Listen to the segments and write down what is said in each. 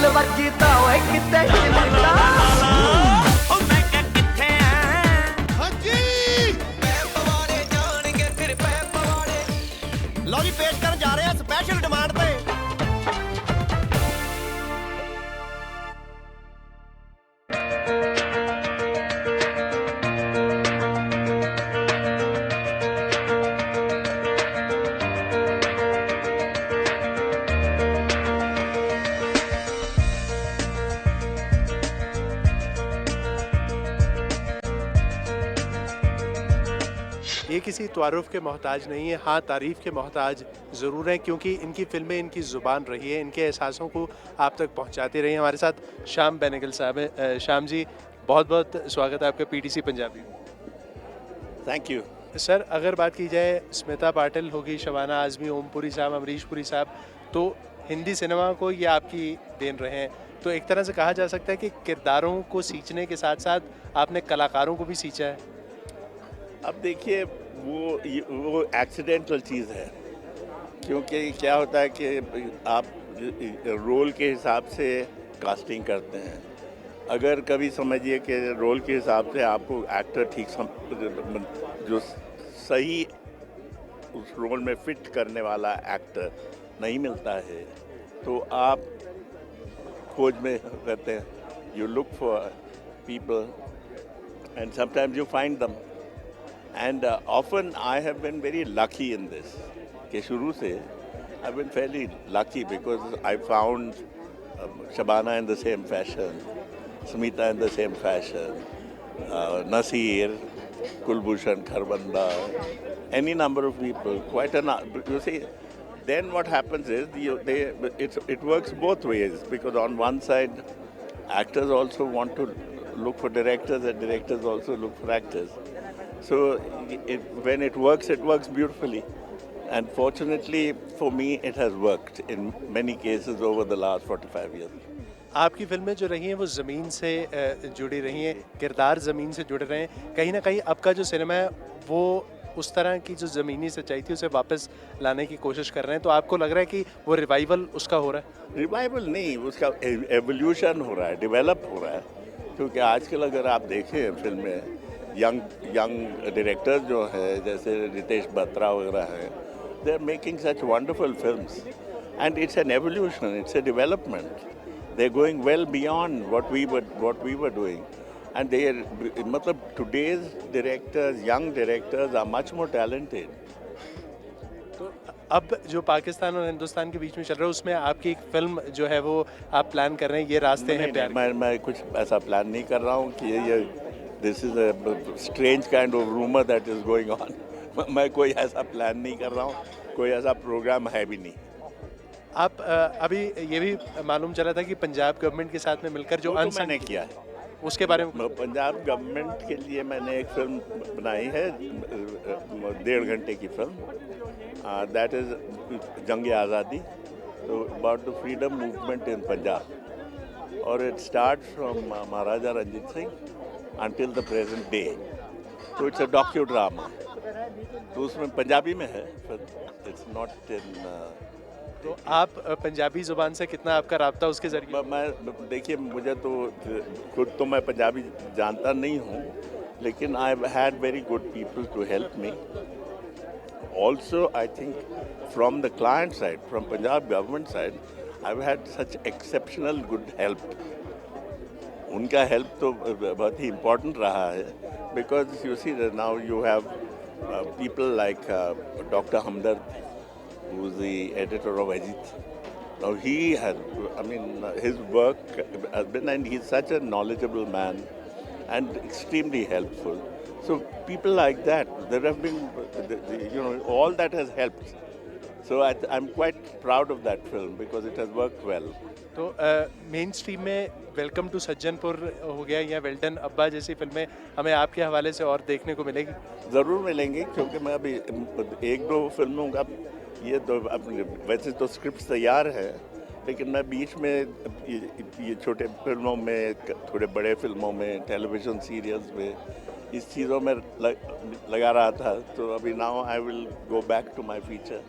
दिल वर्गी ता ओए किते चिमटा ओ मैं क्या किथे हैं हां जी मैं पवाड़े जाणगे फिर मैं पवाड़े लो जी पेश करन जा रहे हैं स्पेशल डिमांड पे ये किसी तारुफ के मोहताज नहीं है, हाँ तारीफ़ के मोहताज ज़रूर हैं क्योंकि इनकी फ़िल्में इनकी ज़ुबान रही है, इनके एहसासों को आप तक पहुँचाते रही हैं। हमारे साथ श्याम बेनेगल साहब हैं। श्याम जी, बहुत बहुत स्वागत है आपका पीटीसी पंजाबी में। थैंक यू सर, अगर बात की जाए स्मिता पाटिल होगी, शबाना आज़मी, ओमपुरी साहब, अमरीश पुरी साहब, तो हिंदी सिनेमा को ये आपकी देन रहे हैं। तो एक तरह से कहा जा सकता है कि किरदारों को सींचने के साथ साथ आपने कलाकारों को भी सींचा है। अब देखिए वो एक्सीडेंटल चीज़ है क्योंकि क्या होता है कि आप रोल के हिसाब से कास्टिंग करते हैं। अगर कभी समझिए कि रोल के हिसाब से आपको एक्टर जो सही उस रोल में फिट करने वाला एक्टर नहीं मिलता है तो आप खोज में रहते हैं। You look for people and sometimes you find them and often I have been very lucky in this कि शुरू से I been fairly lucky because I found Shabana in the same fashion, Smita in the same fashion, Nasir, Kulbhushan, Kharbanda, any number of people, quite enough. You see, then what happens is it works both ways because on one side, actors also want to look for directors and directors also look for actors. So when it works beautifully. And fortunately for me, it has worked in many cases over the last 45 years. आपकी फिल्में जो रही हैं वो ज़मीन से जुड़ी रही हैं, किरदार ज़मीन से जुड़ रहे हैं। कहीं ना कहीं अब का जो सिनेमा है वो उस तरह की जो ज़मीनी सच्चाई थी उसे वापस लाने की कोशिश कर रहे हैं। तो आपको लग रहा है कि वो रिवाइवल उसका हो रहा है? रिवाइवल नहीं, उसका एवोल्यूशन हो रहा है, डेवलप हो रहा है। क्योंकि आजकल अगर आप देखें फिल्में, यंग डायरेक्टर्स जो है जैसे रितेश बत्रा वगैरह हैं, they are making such wonderful films and it's an evolution, it's a development. They're going well beyond what we were doing, and they are, मतलब today's directors, young directors are much more talented. तो अब जो पाकिस्तान और हिंदुस्तान के बीच में चल रहा है उसमें आपकी एक फिल्म जो है वो आप प्लान कर रहे हैं, ये रास्ते हैं प्यार के। मैं कुछ ऐसा प्लान नहीं कर रहा हूँ कि ये this is a strange kind of rumour that is going on. मैं कोई ऐसा प्लान नहीं कर रहा हूँ, कोई ऐसा प्रोग्राम है भी नहीं. आप अभी ये भी मालूम चला था कि पंजाब गवर्नमेंट के साथ में मिलकर जो तो मैंने किया है उसके बारे में। पंजाब गवर्नमेंट के लिए मैंने एक फिल्म बनाई है, 1.5 घंटे की film, that is Jung Azadi, तो about the freedom movement in Punjab, और it start from Maharaja Ranjit Singh until the present day. तो इट्स अ डॉक्यू ड्रामा, तो उसमें पंजाबी में है, इट्स नॉट इन. तो आप पंजाबी ज़ुबान से कितना आपका राब्ता उसके ज़रिए? मैं देखिए, मुझे तो खुद तो मैं पंजाबी जानता नहीं हूँ, लेकिन I had very good people to help me. Also I think from the client side, from Punjab government side, I had such exceptional good help. उनका हेल्प तो बहुत ही इम्पोर्टेंट रहा है, because you see now you have people like doctor Hamdard, who's the editor of Ajit. Now he has, I mean, his work has been, and he's such a knowledgeable man and extremely helpful. So people like that, there have been, all that has helped. So I'm quite proud of that film because it has worked well. तो main stream में welcome to Sajjanpur हो गया या well done अब्बा जैसी फिल्में हमें आपके हवाले से और देखने को मिलेगी? ज़रूर मिलेंगी, क्योंकि मैं अभी 1-2 फिल्मों का, ये तो वैसे तो स्क्रिप्ट तैयार है, लेकिन मैं बीच में ये छोटे फिल्मों में, थोड़े बड़े फिल्मों में, टेलीविज़न सीरियल्स में, इस चीज़ों में लगा रहा था. तो अभी now I will go back to my feature.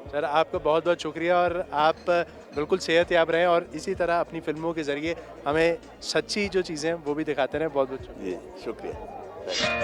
Sir आपका बहुत बहुत शुक्रिया और आप बिल्कुल सेहतयाब रहें और इसी तरह अपनी फिल्मों के ज़रिए हमें सच्ची जो चीज़ें हैं वो भी दिखाते रहें। बहुत बहुत शुक्रिया। जी शुक्रिया।